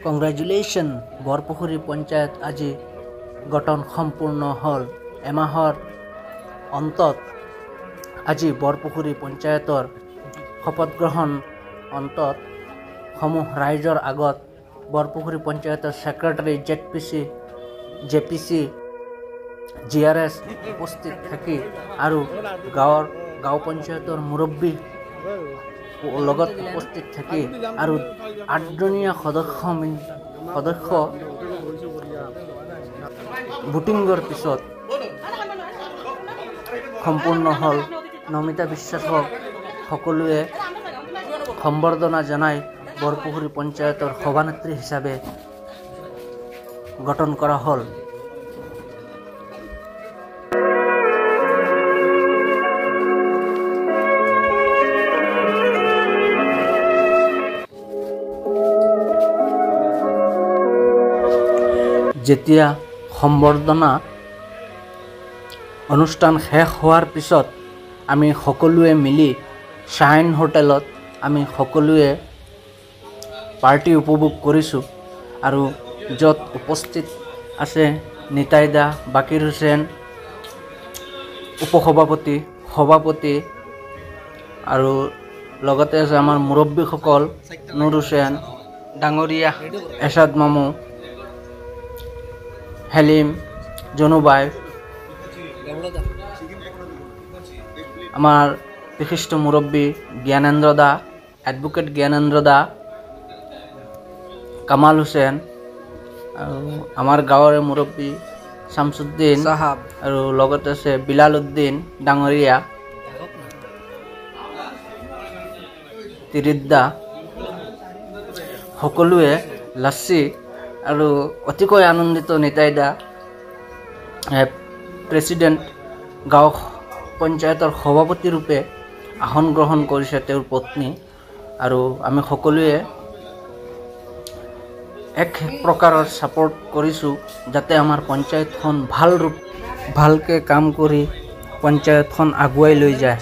Congratulation Borpukhuri panchayat আজি গঠন সম্পূৰ্ণ হ'ল এমাহৰ অন্তত আজি বৰপুখুৰী পঞ্চায়তৰ শপত গ্ৰহণ অন্তত সমূহ ৰাইজৰ আগত বৰপুখুৰী পঞ্চায়তৰ ছেক্ৰেটাৰী জেপিচি GRS উপস্থিত থাকি আৰু গাঁও পঞ্চায়তৰ মুৰব্বী লগত উপস্থিত থাকি আৰু 8জনীয়া সদস্য ভোটিঙৰ পিছত সম্পূৰ্ণ হ'ল। নমিতা বিশ্বাসক সকলোৱে সম্বৰ্ধনা জনাই বৰপুখুৰী পঞ্চায়তৰ সভানেত্ৰী হিচাপে গঠন কৰা হ'ল। যেতিয়া সম্বৰ্ধনা অনুষ্ঠান শেষ হোৱাৰ পিছত আমি সকলোৱে মিলি শ্বাইন হোটেলত আমি সকলোৱে পাৰ্টি উপভোগ কৰিছোঁ আৰু য'ত উপস্থিত আছে নিতাই দা, বাকিৰ হুছেইন, উপসভাপতি, সভাপতি আৰু লগতে আছে আমাৰ মুৰব্বীসকল নুৰ হুছেইন ডাঙৰীয়া, এছাদ মামু, হেলিম, জনুবাই, আমাৰ বিশিষ্ট মুৰব্বী জ্ঞানেন্দ্ৰ দা, এডভোকেট জ্ঞানেন্দ্ৰ দা, কামাল হুছেইন আৰু আমাৰ গাঁৱৰে মুৰব্বী শামছুদ্দিন চাহাব আৰু লগতে আছে বিলাল উদ্দিন ডাঙৰীয়া, তিৰিদ্দা, সকলোৱে লাচ্ছি আৰু অতিকৈ আনন্দিত নিতাই দা প্ৰেছিডেণ্ট গাঁও পঞ্চায়তৰ সভাপতি ৰূপে আসন গ্ৰহণ কৰিছে তেওঁৰ পত্নী আৰু আমি সকলোৱে এক প্ৰকাৰৰ ছাপোৰ্ট কৰিছোঁ যাতে আমাৰ পঞ্চায়তখন ভালকৈ কাম কৰি পঞ্চায়তখন আগুৱাই লৈ যায়।